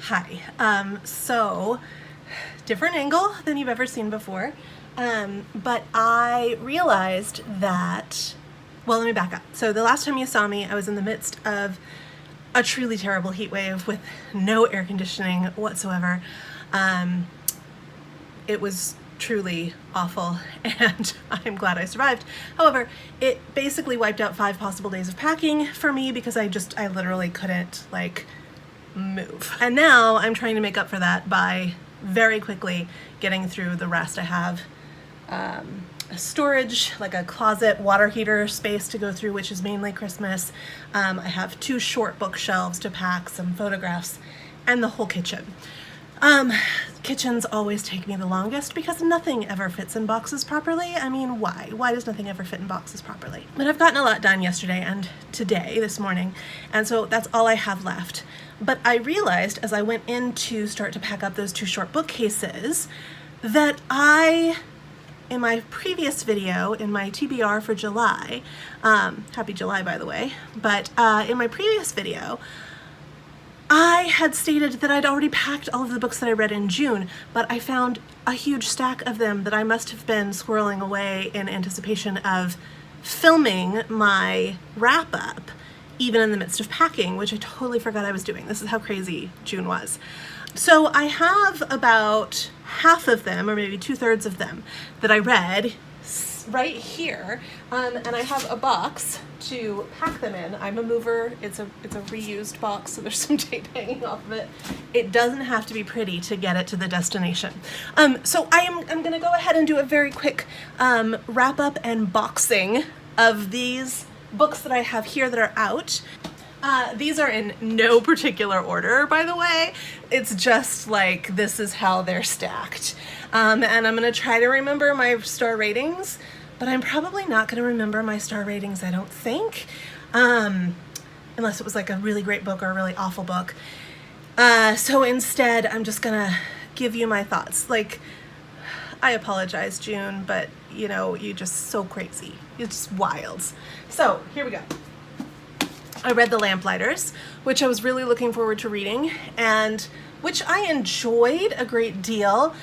Hi. So different angle than you've ever seen before. But I realized that, well, let me back up. So the last time you saw me, I was in the midst of a truly terrible heat wave with no air conditioning whatsoever. It was truly awful, and I'm glad I survived. However, it basically wiped out 5 possible days of packing for me because I literally couldn't move. And now I'm trying to make up for that by very quickly getting through the rest. I have a storage, like a closet water heater space to go through, which is mainly Christmas. I have 2 short bookshelves to pack, some photographs, and the whole kitchen. Kitchens always take me the longest because nothing ever fits in boxes properly. I mean, why? Why does nothing ever fit in boxes properly? But I've gotten a lot done yesterday and today, this morning, and so that's all I have left. But I realized as I went in to start to pack up those 2 short bookcases that in my previous video, in my TBR for July, happy July by the way, but in my previous video, I had stated that I'd already packed all of the books that I read in June, but I found a huge stack of them that I must have been squirreling away in anticipation of filming my wrap-up, even in the midst of packing, which I totally forgot I was doing. This is how crazy June was. So I have about half of them, or maybe 2/3 of them, that I read right here, and I have a box to pack them in. I'm a mover. It's a reused box, so there's some tape hanging off of it. It doesn't have to be pretty to get it to the destination. So I'm going to go ahead and do a very quick wrap up and boxing of these books that I have here that are out. These are in no particular order, by the way. It's just like this is how they're stacked. And I'm going to try to remember my star ratings, but I'm probably not going to remember my star ratings, I don't think, unless it was like a really great book or a really awful book. So instead, I'm just going to give you my thoughts. Like, I apologize, June, but you know, you're just so crazy. It's just wild. So here we go. I read The Lamplighters, which I was really looking forward to reading, and which I enjoyed a great deal.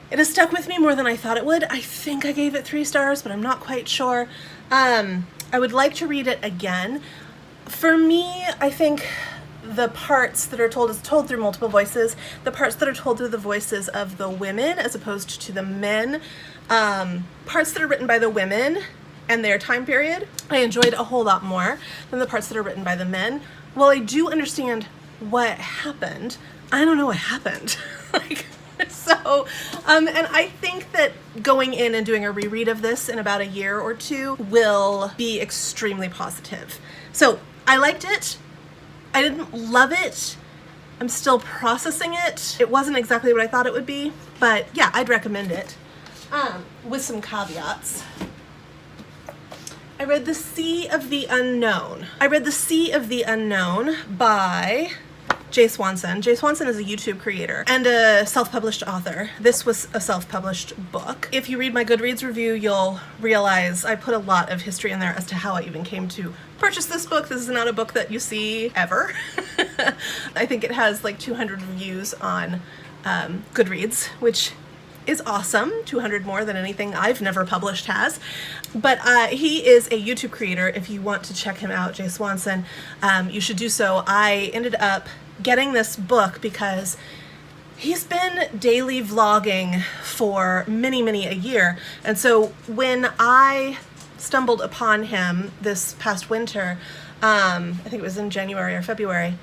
It has stuck with me more than I thought it would. I think I gave it 3 stars, but I'm not quite sure. I would like to read it again. For me, I think the parts that are told is told through multiple voices. The parts that are told through the voices of the women as opposed to the men. Parts that are written by the women and their time period, I enjoyed a whole lot more than the parts that are written by the men. While I do understand what happened, I don't know what happened. And I think that going in and doing a reread of this in about a year or 2 will be extremely positive. So I liked it. I didn't love it. I'm still processing it. It wasn't exactly what I thought it would be, but yeah, I'd recommend it, with some caveats. I read The Sea of the Unknown. I read The Sea of the Unknown by Jay Swanson. Jay Swanson is a YouTube creator and a self-published author. This was a self-published book. If you read my Goodreads review, you'll realize I put a lot of history in there as to how I even came to purchase this book. This is not a book that you see ever. I think it has like 200 reviews on Goodreads, which is awesome. 200 more than anything I've never published has. But he is a YouTube creator. If you want to check him out, Jay Swanson, you should do so. I ended up getting this book because he's been daily vlogging for many a year. And so when I stumbled upon him this past winter, I think it was in January or February,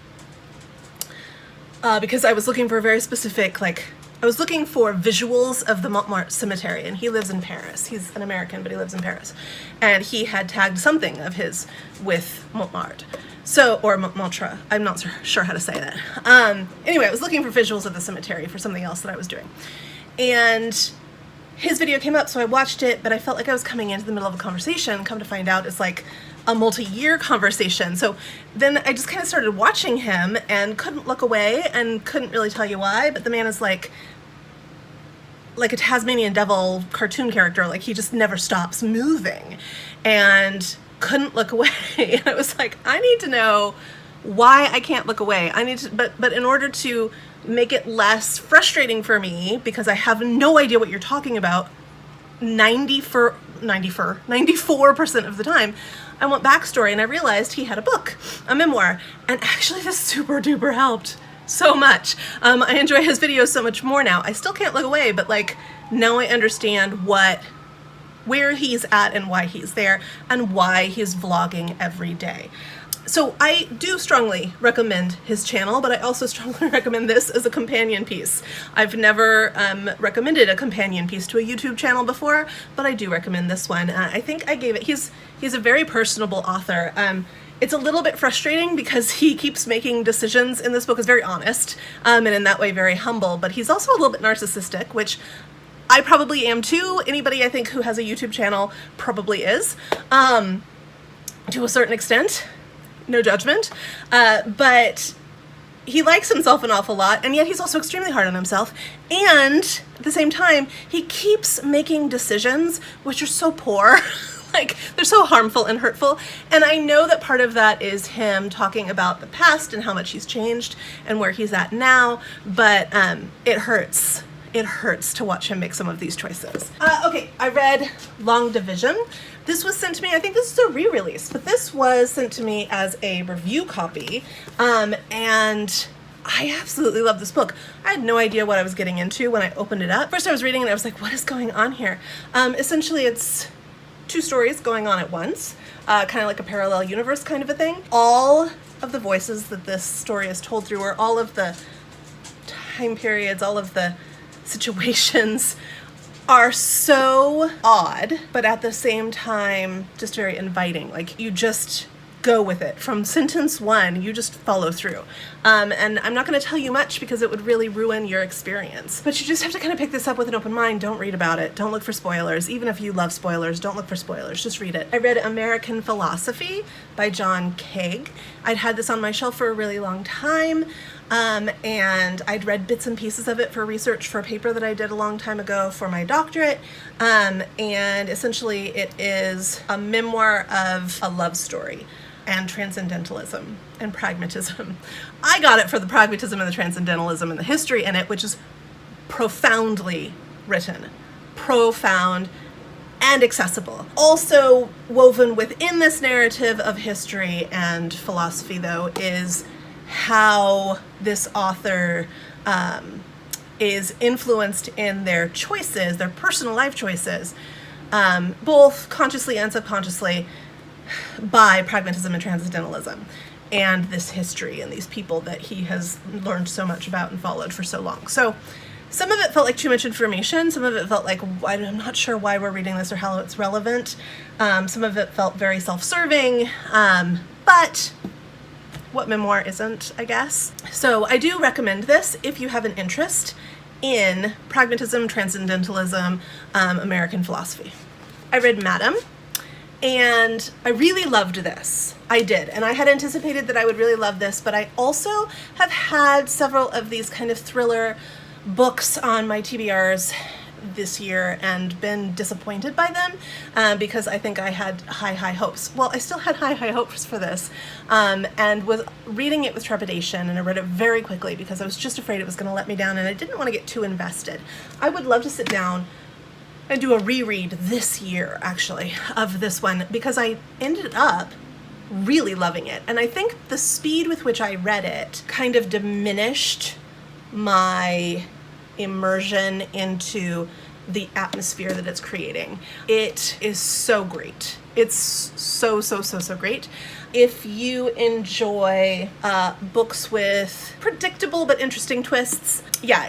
because I was looking for a very specific, I was looking for visuals of the Montmartre cemetery, and he lives in Paris. He's an American, but he lives in Paris. And he had tagged something of his with Montmartre. Or Montmartre. I'm not sure how to say that. Anyway, I was looking for visuals of the cemetery for something else that I was doing. And his video came up, so I watched it, but I felt like I was coming into the middle of a conversation. Come to find out, it's like a multi-year conversation. So then I just kind of started watching him and couldn't look away and couldn't really tell you why, but the man is like a Tasmanian devil cartoon character. Like, he just never stops moving, and couldn't look away. And I was like, I need to know why I can't look away. I need to, but in order to make it less frustrating for me because I have no idea what you're talking about 94% of the time, I want backstory, and I realized he had a book, a memoir, and actually this super duper helped so much. I enjoy his videos so much more now. I still can't look away, but like now I understand where he's at and why he's there and why he's vlogging every day. So I do strongly recommend his channel, but I also strongly recommend this as a companion piece. I've never recommended a companion piece to a YouTube channel before, but I do recommend this one. I think I gave it, he's a very personable author. It's a little bit frustrating because he keeps making decisions in this book, is very honest, and in that way very humble, but he's also a little bit narcissistic, which I probably am too. Anybody I think who has a YouTube channel probably is, to a certain extent. No judgment, but he likes himself an awful lot, and yet he's also extremely hard on himself, and at the same time he keeps making decisions which are so poor. Like, they're so harmful and hurtful, and I know that part of that is him talking about the past and how much he's changed and where he's at now, but it hurts. It hurts to watch him make some of these choices. Okay, I read Long Division. This was sent to me, I think this is a re-release, but this was sent to me as a review copy, and I absolutely love this book. I had no idea what I was getting into when I opened it up. First I was reading it and I was like, what is going on here? Essentially it's two stories going on at once, kind of like a parallel universe kind of a thing. All of the voices that this story is told through, or all of the time periods, all of the situations are so odd, but at the same time just very inviting. Like, you just go with it. From sentence one, you just follow through. And I'm not going to tell you much because it would really ruin your experience. But you just have to kind of pick this up with an open mind. Don't read about it. Don't look for spoilers. Even if you love spoilers, don't look for spoilers. Just read it. I read American Philosophy by John Kaag. I'd had this on my shelf for a really long time. And I'd read bits and pieces of it for research for a paper that I did a long time ago for my doctorate. And essentially it is a memoir of a love story and transcendentalism and pragmatism. I got it for the pragmatism and the transcendentalism and the history in it, which is profoundly written, profound and accessible. Also woven within this narrative of history and philosophy, though, is how this author is influenced in their choices, their personal life choices, both consciously and subconsciously, by pragmatism and transcendentalism and this history and these people that he has learned so much about and followed for so long. So some of it felt like too much information. Some of it felt like, I'm not sure why we're reading this or how it's relevant. Some of it felt very self-serving, but what memoir isn't, I guess? So I do recommend this if you have an interest in pragmatism, transcendentalism, American philosophy. I read Madam, and I really loved this. I did, and I had anticipated that I would really love this, but I also have had several of these kind of thriller books on my TBRs this year and been disappointed by them because I think I had high hopes. Well, I still had high hopes for this, and was reading it with trepidation, and I read it very quickly because I was just afraid it was going to let me down, and I didn't want to get too invested. I would love to sit down and do a reread this year, actually, of this one, because I ended up really loving it, and I think the speed with which I read it kind of diminished my immersion into the atmosphere that it's creating. It is so great. It's so great. If you enjoy books with predictable but interesting twists, yeah,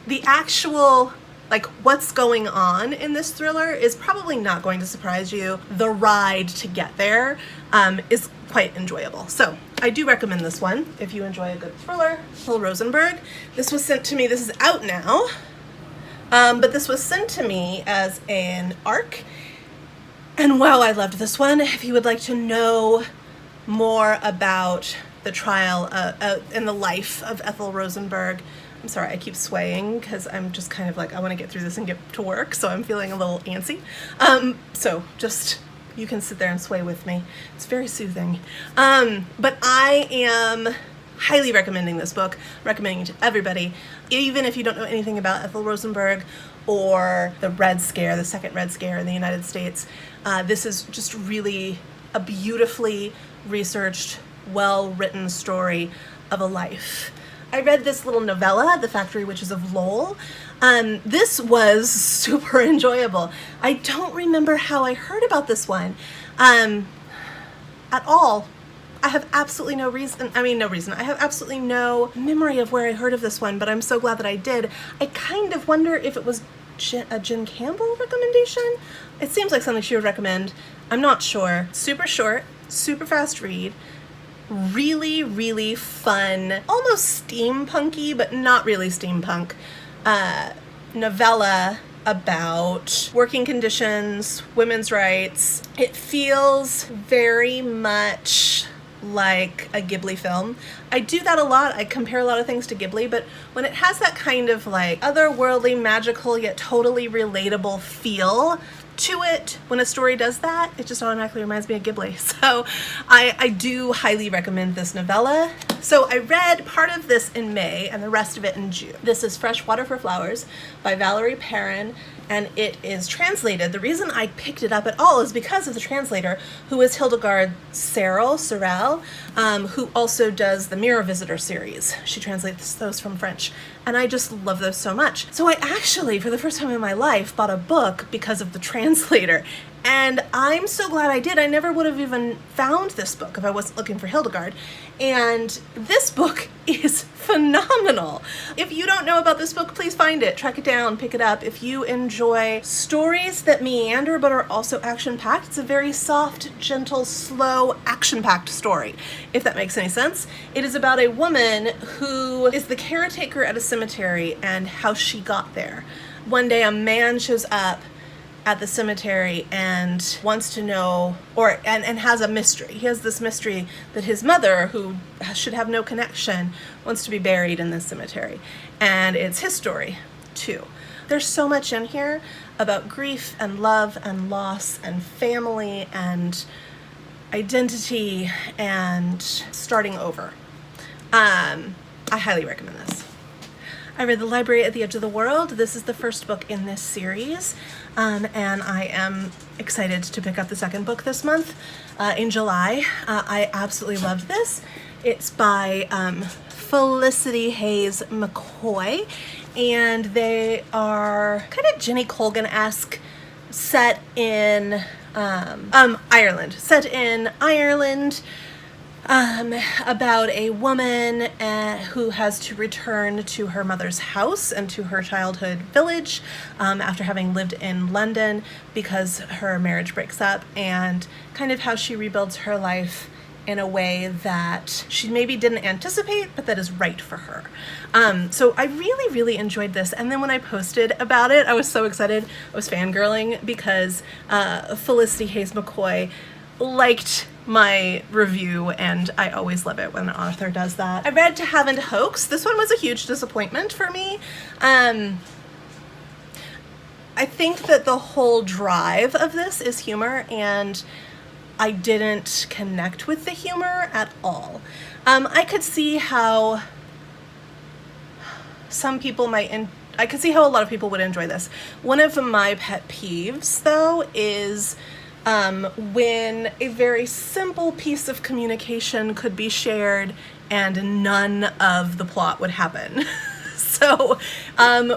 the actual, like, what's going on in this thriller is probably not going to surprise you. The ride to get there is quite enjoyable. So I do recommend this one if you enjoy a good thriller. Ethel Rosenberg. This was sent to me, this is out now, but this was sent to me as an ARC. And wow, I loved this one. If you would like to know more about the trial and the life of Ethel Rosenberg, I'm sorry, I keep swaying because I'm just kind of like, I want to get through this and get to work, so I'm feeling a little antsy. So just, you can sit there and sway with me. It's very soothing. But I am highly recommending this book, recommending it to everybody, even if you don't know anything about Ethel Rosenberg or the Red Scare, the second Red Scare in the United States. This is just really a beautifully researched, well-written story of a life. I read this little novella, The Factory Witches of Lowell. This was super enjoyable. I don't remember how I heard about this one at all. I have absolutely no reason. I have absolutely no memory of where I heard of this one, but I'm so glad that I did. I kind of wonder if it was a Jen Campbell recommendation. It seems like something she would recommend. I'm not sure. Super short, super fast read. Really, really fun, almost steampunky, but not really steampunk, novella about working conditions, women's rights. It feels very much like a Ghibli film. I do that a lot. I compare a lot of things to Ghibli, but when it has that kind of like otherworldly, magical, yet totally relatable feel to it, when a story does that, it just automatically reminds me of Ghibli. So I do highly recommend this novella. So I read part of this in May and the rest of it in June. This is Fresh Water for Flowers by Valerie Perrin, and it is translated. The reason I picked it up at all is because of the translator, who is Hildegard Sorel, who also does the Mirror Visitor series. She translates those from French, and I just love those so much. So I actually, for the first time in my life, bought a book because of the translator. And I'm so glad I did. I never would have even found this book if I wasn't looking for Hildegard. And this book is phenomenal. If you don't know about this book, please find it, track it down, pick it up. If you enjoy stories that meander but are also action-packed, it's a very soft, gentle, slow, action-packed story, if that makes any sense. It is about a woman who is the caretaker at a cemetery and how she got there. One day a man shows up at the cemetery and wants to know, and has a mystery. He has this mystery that his mother, who should have no connection, wants to be buried in this cemetery. And it's his story, too. There's so much in here about grief and love and loss and family and identity and starting over. I highly recommend this. I read The Library at the Edge of the World. This is the first book in this series, and I am excited to pick up the second book this month, in July. I absolutely loved this. It's by Felicity Hayes McCoy, and they are kind of Jenny Colgan-esque, set in Ireland. About a woman who has to return to her mother's house and to her childhood village after having lived in London because her marriage breaks up, and kind of how she rebuilds her life in a way that she maybe didn't anticipate, but that is right for her. So I really, really enjoyed this. And then when I posted about it, I was so excited. I was fangirling because Felicity Hayes McCoy liked my review, and I always love it when an author does that. I read To Have and Hoax. This one was a huge disappointment for me. I think that the whole drive of this is humor, and I didn't connect with the humor at all. I could see how some people I could see how a lot of people would enjoy this. One of my pet peeves, though, is when a very simple piece of communication could be shared and none of the plot would happen. So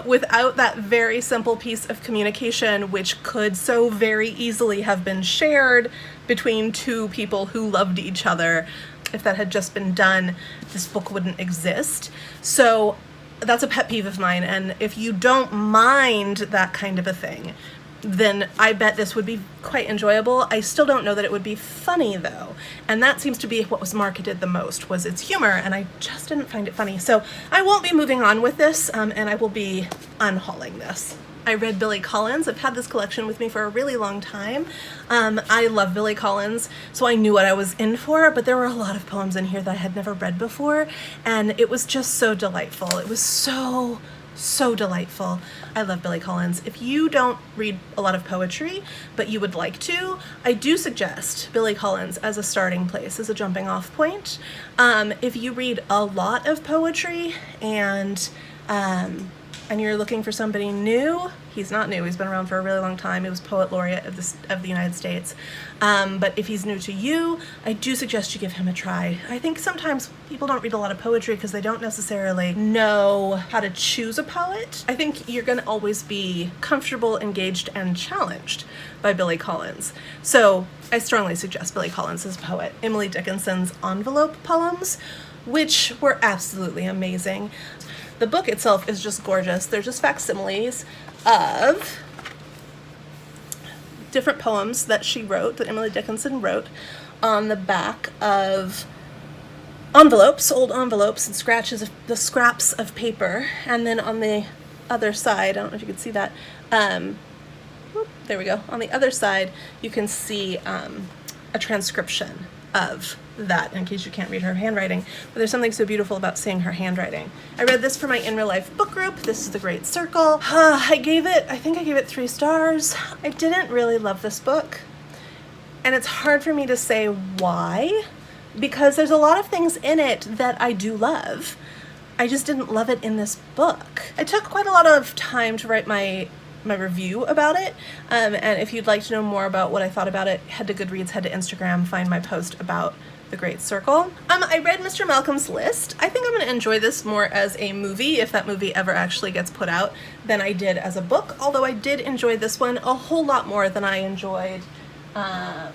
without that very simple piece of communication, which could so very easily have been shared between two people who loved each other, if that had just been done, this book wouldn't exist. So that's a pet peeve of mine, and if you don't mind that kind of a thing, then I bet this would be quite enjoyable. I still don't know that it would be funny, though, and that seems to be what was marketed the most, was its humor, and I just didn't find it funny. So I won't be moving on with this, and I will be unhauling this. I read Billy Collins. I've had this collection with me for a really long time. I love Billy Collins, so I knew what I was in for, but there were a lot of poems in here that I had never read before, and it was just so delightful. It was so So delightful. I love Billy Collins. If you don't read a lot of poetry, but you would like to, I do suggest Billy Collins as a starting place, as a jumping off point. If you read a lot of poetry and you're looking for somebody new, he's not new, he's been around for a really long time. He was Poet Laureate of the United States. But if he's new to you, I do suggest you give him a try. I think sometimes people don't read a lot of poetry because they don't necessarily know how to choose a poet. I think you're gonna always be comfortable, engaged, and challenged by Billy Collins. So I strongly suggest Billy Collins as a poet. Emily Dickinson's Envelope poems, which were absolutely amazing. The book itself is just gorgeous. They're just facsimiles of different poems that she wrote, that Emily Dickinson wrote, on the back of envelopes, old envelopes, and the scraps of paper. And then on the other side, I don't know if you can see that, there we go. On the other side, you can see a transcription of that, in case you can't read her handwriting. But there's something so beautiful about seeing her handwriting. I read this for my In Real Life book group. This is The Great Circle. I think I gave it 3 stars. I didn't really love this book. And it's hard for me to say why, because there's a lot of things in it that I do love. I just didn't love it in this book. I took quite a lot of time to write my review about it, and if you'd like to know more about what I thought about it, head to Goodreads, head to Instagram, find my post about The Great Circle. I read Mr. Malcolm's List. I think I'm going to enjoy this more as a movie, if that movie ever actually gets put out, than I did as a book, although I did enjoy this one a whole lot more than I enjoyed To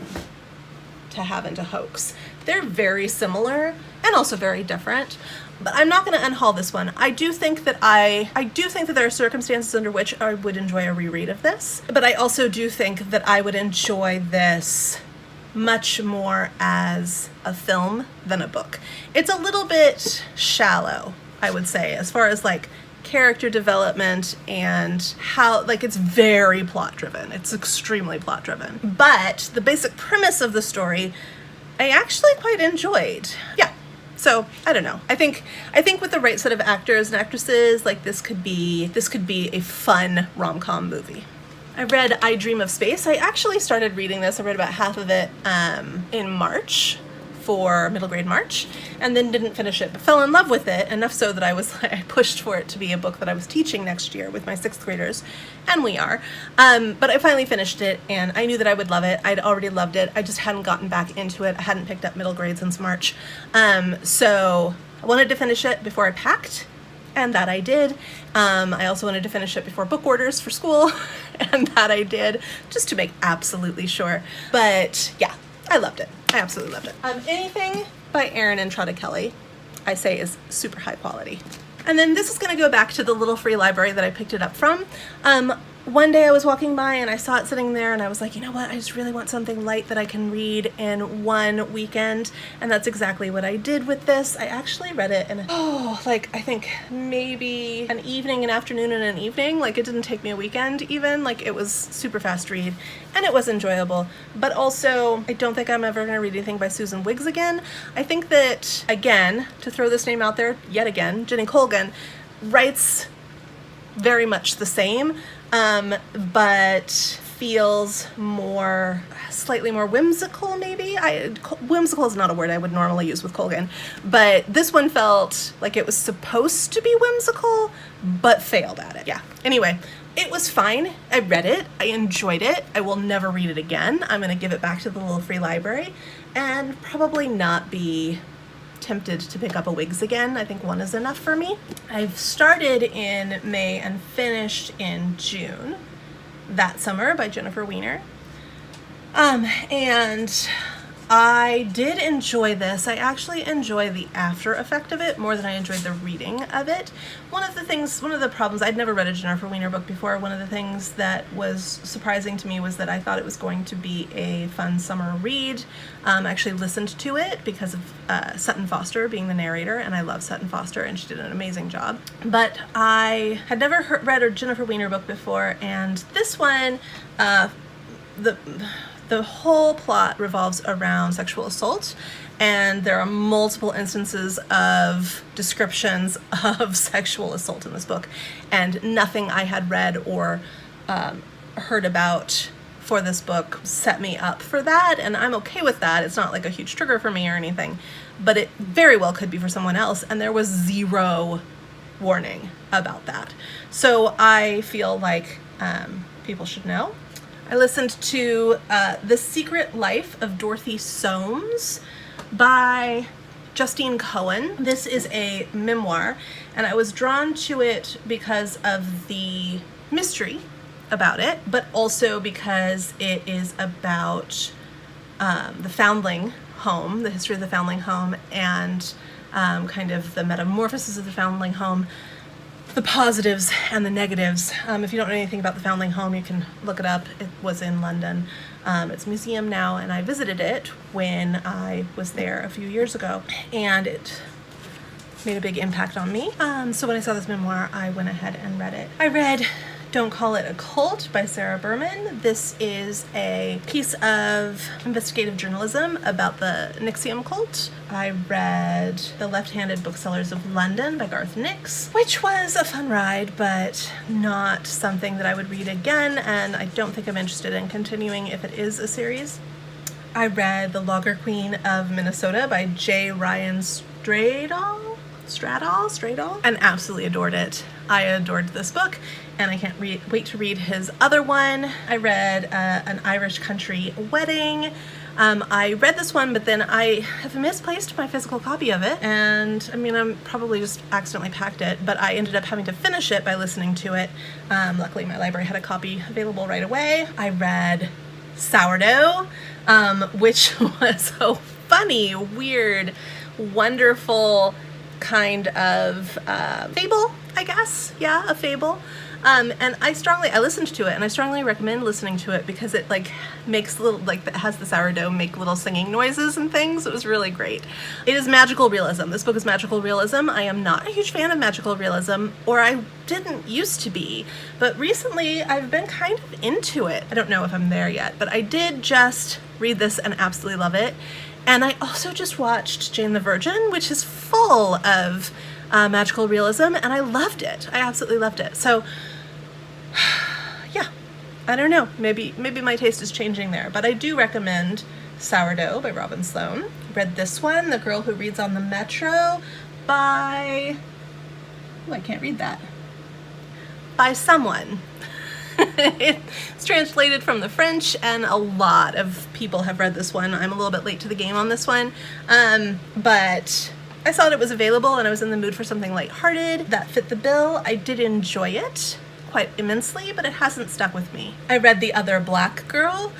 Have and to Hoax. They're very similar and also very different. But I'm not going to unhaul this one. I do think that there are circumstances under which I would enjoy a reread of this, but I also do think that I would enjoy this much more as a film than a book. It's a little bit shallow, I would say, as far as like character development and how, like, it's very plot driven. It's extremely plot driven. But the basic premise of the story, I actually quite enjoyed. Yeah. So I don't know. I think with the right set of actors and actresses, like this could be a fun rom-com movie. I read I Dream of Space. I actually started reading this. I read about half of it in March, for middle grade March, and then didn't finish it, but fell in love with it enough so that I pushed for it to be a book that I was teaching next year with my 6th graders, and we are. But I finally finished it, and I knew that I would love it. I'd already loved it. I just hadn't gotten back into it. I hadn't picked up middle grade since March. So I wanted to finish it before I packed, and that I did. I also wanted to finish it before book orders for school, and that I did, just to make absolutely sure. But yeah, I loved it. I absolutely loved it. Anything by Erin and Trotta Kelly, I say, is super high quality. And then this is going to go back to the little free library that I picked it up from. One day I was walking by and I saw it sitting there, and I was like, you know what, I just really want something light that I can read in one weekend, and that's exactly what I did with this. I actually read it in, I think maybe an evening, an afternoon, and an evening. Like, it didn't take me a weekend even. Like, it was super fast read, and it was enjoyable. But also, I don't think I'm ever going to read anything by Susan Wiggs again. I think that, again, to throw this name out there yet again, Jenny Colgan writes very much the same, but feels slightly more whimsical, maybe. Whimsical is not a word I would normally use with Colgan, but this one felt like it was supposed to be whimsical, but failed at it. Yeah. Anyway, it was fine. I read it. I enjoyed it. I will never read it again. I'm going to give it back to the little free library and probably not be tempted to pick up a Wiggs again. I think one is enough for me. I've started in May and finished in June, That Summer by Jennifer Weiner. And I did enjoy this. I actually enjoy the after effect of it more than I enjoyed the reading of it. One of the problems, I'd never read a Jennifer Weiner book before. One of the things that was surprising to me was that I thought it was going to be a fun summer read. I actually listened to it because of Sutton Foster being the narrator, and I love Sutton Foster, and she did an amazing job. But I had never read a Jennifer Weiner book before, and this one, The whole plot revolves around sexual assault, and there are multiple instances of descriptions of sexual assault in this book, and nothing I had read or heard about for this book set me up for that, and I'm okay with that. It's not like a huge trigger for me or anything, but it very well could be for someone else, and there was zero warning about that. So I feel like people should know. I listened to The Secret Life of Dorothy Soames by Justine Cohen. This is a memoir, and I was drawn to it because of the mystery about it, but also because it is about the foundling home, the history of the foundling home, and kind of the metamorphosis of the foundling home, the positives and the negatives. If you don't know anything about the foundling home, you can look it up. It was in London. It's a museum now, and I visited it when I was there a few years ago, and it made a big impact on me. So when I saw this memoir, I went ahead and read it. I read Don't Call It a Cult by Sarah Berman. This is a piece of investigative journalism about the NXIVM cult. I read The Left-Handed Booksellers of London by Garth Nix, which was a fun ride, but not something that I would read again, and I don't think I'm interested in continuing if it is a series. I read The Logger Queen of Minnesota by J. Ryan Stradall, and absolutely adored it. I adored this book, and I can't wait to read his other one. I read An Irish Country Wedding. I read this one, but then I have misplaced my physical copy of it, and I mean, I'm probably just accidentally packed it, but I ended up having to finish it by listening to it. Luckily, my library had a copy available right away. I read Sourdough, which was a funny, weird, wonderful kind of fable, I guess. Yeah, a fable. And I listened to it, and I strongly recommend listening to it because it makes little, it has the sourdough make little singing noises and things. It was really great. It is magical realism. This book is magical realism. I am not a huge fan of magical realism, or I didn't used to be, but recently I've been kind of into it. I don't know if I'm there yet, but I did just read this and absolutely love it. And I also just watched Jane the Virgin, which is full of magical realism, and I loved it. I absolutely loved it. So, yeah, I don't know. Maybe my taste is changing there, but I do recommend Sourdough by Robin Sloan. Read this one, The Girl Who Reads on the Metro by... Oh, I can't read that. By someone. It's translated from the French, and a lot of people have read this one. I'm a little bit late to the game on this one, but I saw that it was available, and I was in the mood for something lighthearted that fit the bill. I did enjoy it quite immensely, but it hasn't stuck with me. I read The Other Black Girl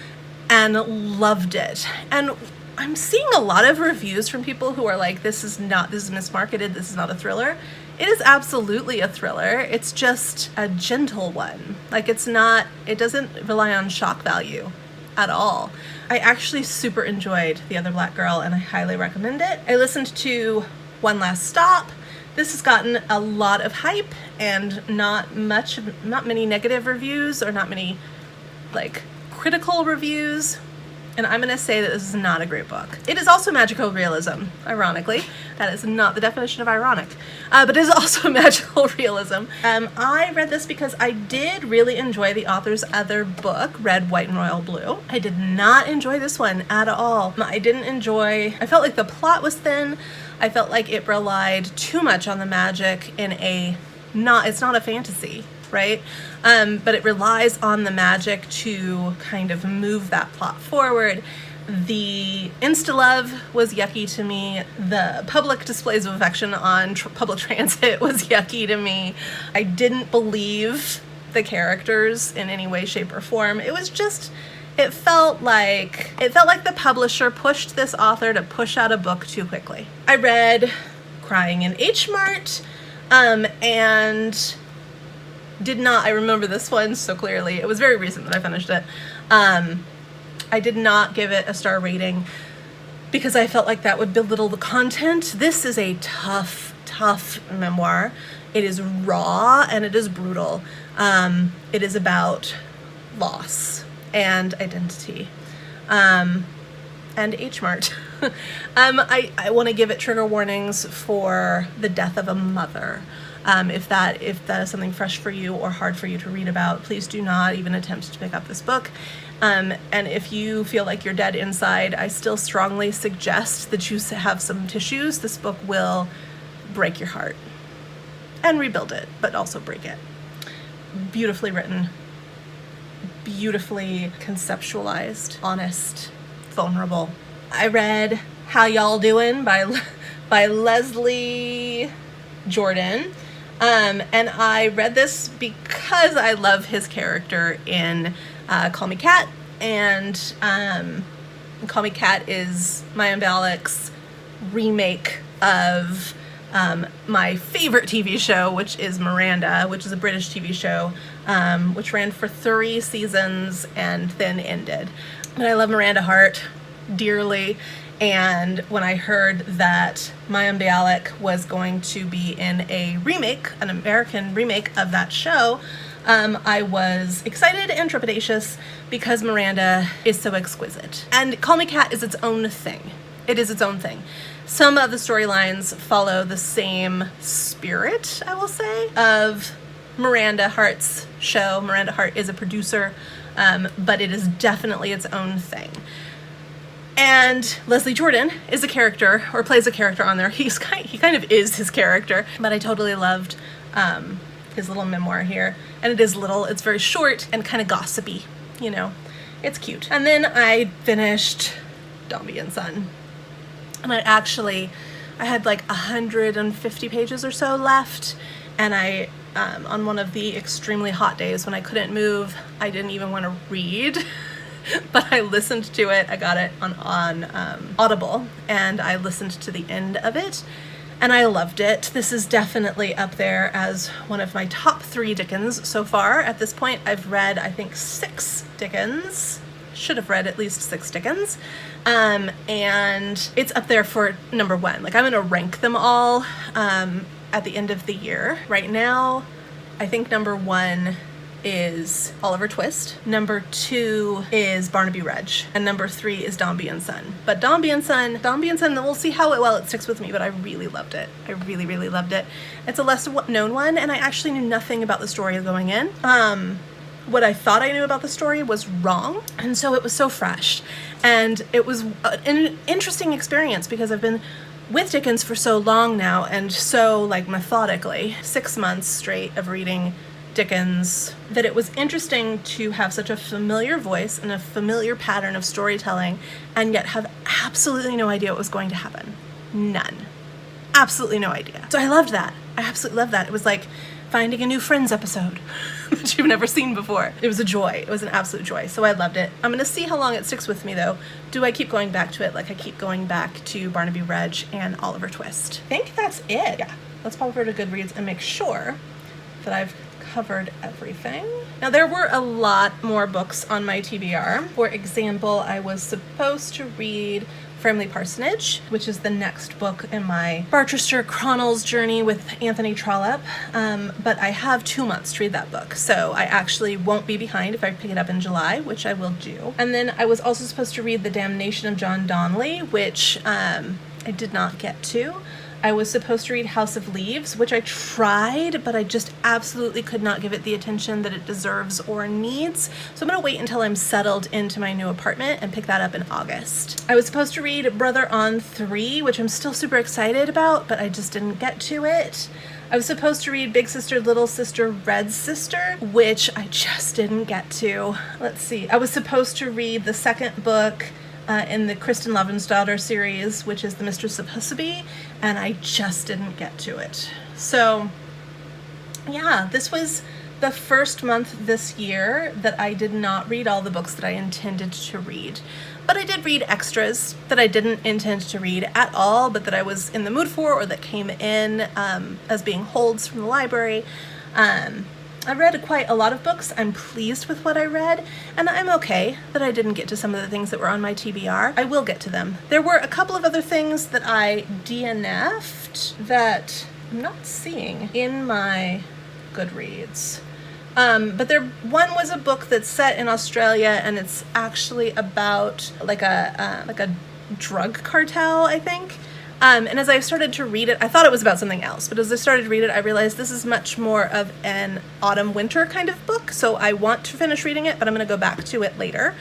and loved it, and I'm seeing a lot of reviews from people who are like, this is mismarketed, this is not a thriller. It is absolutely a thriller. It's just a gentle one. It doesn't rely on shock value at all. I actually super enjoyed The Other Black Girl, and I highly recommend it. I listened to One Last Stop. This has gotten a lot of hype and not many negative reviews, or not many critical reviews. And I'm going to say that this is not a great book. It is also magical realism, ironically. That is not the definition of ironic. But it is also magical realism. I read this because I did really enjoy the author's other book, Red, White, and Royal Blue. I did not enjoy this one at all. I felt like the plot was thin. I felt like it relied too much on the magic it's not a fantasy, right? But it relies on the magic to kind of move that plot forward. The insta-love was yucky to me. The public displays of affection on public transit was yucky to me. I didn't believe the characters in any way, shape, or form. It felt like the publisher pushed this author to push out a book too quickly. I read Crying in H Mart, and I remember this one so clearly. It was very recent that I finished it. I did not give it a star rating because I felt like that would belittle the content. This is a tough memoir. It is raw and it is brutal. It is about loss and identity. and H Mart. I want to give it trigger warnings for the death of a mother. If that is something fresh for you or hard for you to read about, please do not even attempt to pick up this book. And if you feel like you're dead inside, I still strongly suggest that you have some tissues. This book will break your heart and rebuild it, but also break it. Beautifully written, beautifully conceptualized, honest, vulnerable. I read How Y'all Doin' by Leslie Jordan. And I read this because I love his character in Call Me Kat. And Call Me Kat is Maya Bialik's remake of my favorite TV show, which is Miranda, which is a British TV show, which ran for 3 seasons and then ended. But I love Miranda Hart dearly. And when I heard that Maya Bialik was going to be in a remake, an American remake of that show, I was excited and trepidatious because Miranda is so exquisite. And Call Me Kat is its own thing. It is its own thing. Some of the storylines follow the same spirit, I will say, of Miranda Hart's show. Miranda Hart is a producer, but it is definitely its own thing. And Leslie Jordan is a character, or plays a character on there. He kind of is his character, but I totally loved his little memoir here. And it is little, it's very short and kind of gossipy, you know. It's cute. And then I finished Dombey and Son. And I had like 150 pages or so left. And I, on one of the extremely hot days when I couldn't move, I didn't even want to read. But I listened to it. I got it on Audible, and I listened to the end of it, and I loved it. This is definitely up there as one of my top 3 Dickens so far. At this point, I've read, I think, 6 Dickens. Should have read at least 6 Dickens. And it's up there for number 1. Like, I'm going to rank them all at the end of the year. Right now, I think number 1 is Oliver Twist, number 2 is Barnaby Rudge, and number 3 is Dombey and Son. But Dombey and Son, we'll see how well it sticks with me, but I really loved it. I really, really loved it. It's a less known one, and I actually knew nothing about the story going in. What I thought I knew about the story was wrong, and so it was so fresh. And it was an interesting experience because I've been with Dickens for so long now, and so like methodically, 6 months straight of reading Dickens, that it was interesting to have such a familiar voice and a familiar pattern of storytelling and yet have absolutely no idea what was going to happen. None. Absolutely no idea. So I loved that. I absolutely loved that. It was like finding a new Friends episode that you've never seen before. It was a joy. It was an absolute joy. So I loved it. I'm going to see how long it sticks with me though. Do I keep going back to it like I keep going back to Barnaby Rudge and Oliver Twist? I think that's it. Yeah. Let's pop over to Goodreads and make sure that I've covered everything. Now there were a lot more books on my TBR. For example, I was supposed to read Framley Parsonage, which is the next book in my Barchester Chronicles journey with Anthony Trollope, but I have 2 months to read that book, so I actually won't be behind if I pick it up in July, which I will do. And then I was also supposed to read The Damnation of John Donnelly, which I did not get to. I was supposed to read House of Leaves, which I tried, but I just absolutely could not give it the attention that it deserves or needs. So I'm going to wait until I'm settled into my new apartment and pick that up in August. I was supposed to read Brother on 3, which I'm still super excited about, but I just didn't get to it. I was supposed to read Big Sister, Little Sister, Red Sister, which I just didn't get to. Let's see. I was supposed to read the second book in the Kristen Lavensdatter series, which is The Mistress of Husaby, and I just didn't get to it. So yeah, this was the first month this year that I did not read all the books that I intended to read. But I did read extras that I didn't intend to read at all, but that I was in the mood for or that came in as being holds from the library. I read quite a lot of books. I'm pleased with what I read, and I'm okay that I didn't get to some of the things that were on my TBR. I will get to them. There were a couple of other things that I DNF'd that I'm not seeing in my Goodreads. But one was a book that's set in Australia, and it's actually about like a drug cartel, I think. And as I started to read it, I thought it was about something else, but as I started to read it, I realized this is much more of an autumn-winter kind of book, so I want to finish reading it, but I'm going to go back to it later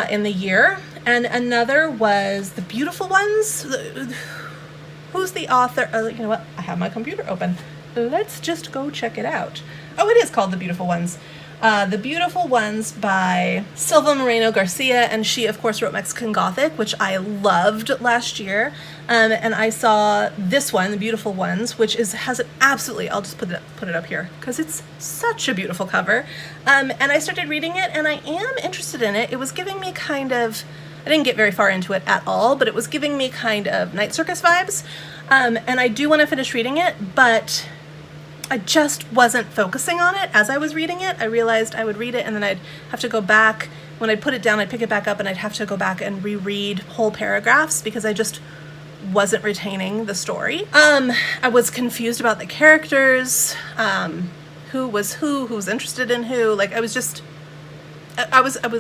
in the year. And another was The Beautiful Ones. Who's the author? You know what? I have my computer open. Let's just go check it out. Oh, it is called The Beautiful Ones. The Beautiful Ones by Silva Moreno Garcia, and she, of course, wrote Mexican Gothic, which I loved last year. And I saw this one, The Beautiful Ones, which has an absolutely, I'll just put it up here, because it's such a beautiful cover. And I started reading it, and I am interested in it. It was giving me kind of, I didn't get very far into it at all, but it was giving me kind of Night Circus vibes. And I do want to finish reading it, but I just wasn't focusing on it as I was reading it. I realized I would read it and then I'd have to go back. When I'd put it down, I'd pick it back up and I'd have to go back and reread whole paragraphs because I just wasn't retaining the story. I was confused about the characters, who was interested in who. Like I was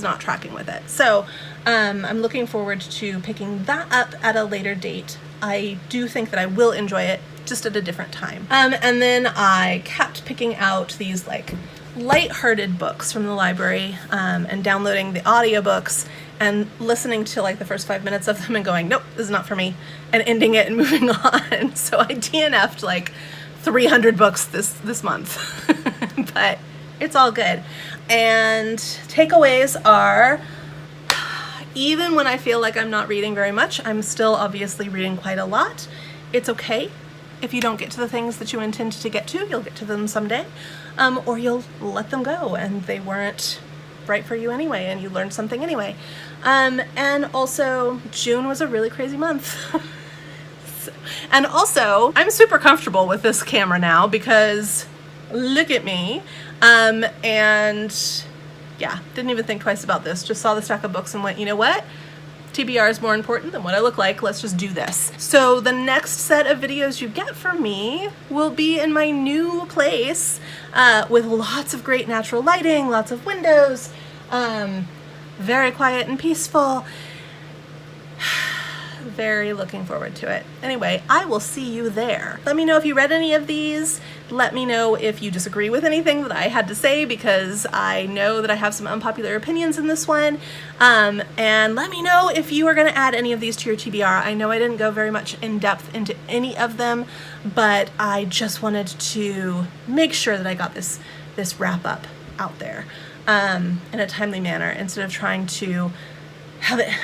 not tracking with it. So I'm looking forward to picking that up at a later date. I do think that I will enjoy it, just at a different time. And then I kept picking out these like light-hearted books from the library and downloading the audiobooks and listening to like the first 5 minutes of them and going, nope, this is not for me, and ending it and moving on. So I DNF'd like 300 books this month, but it's all good. And takeaways are, even when I feel like I'm not reading very much, I'm still obviously reading quite a lot. It's okay. If you don't get to the things that you intend to get to, you'll get to them someday, or you'll let them go and they weren't right for you anyway and you learned something anyway. And also, June was a really crazy month. And also, I'm super comfortable with this camera now because look at me. And yeah, didn't even think twice about this. Just saw the stack of books and went, you know what? TBR is more important than what I look like. Let's just do this. So the next set of videos you get from me will be in my new place with lots of great natural lighting, lots of windows, very quiet and peaceful. Very looking forward to it. Anyway, I will see you there. Let me know if you read any of these. Let me know if you disagree with anything that I had to say, because I know that I have some unpopular opinions in this one. And let me know if you are going to add any of these to your TBR. I know I didn't go very much in depth into any of them, but I just wanted to make sure that I got this wrap up out there in a timely manner, instead of trying to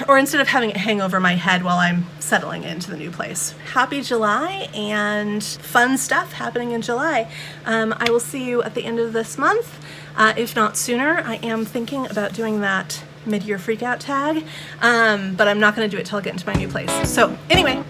instead of having it hang over my head while I'm settling into the new place. Happy July and fun stuff happening in July. I will see you at the end of this month, if not sooner. I am thinking about doing that mid-year freakout tag, but I'm not going to do it till I get into my new place. So anyway,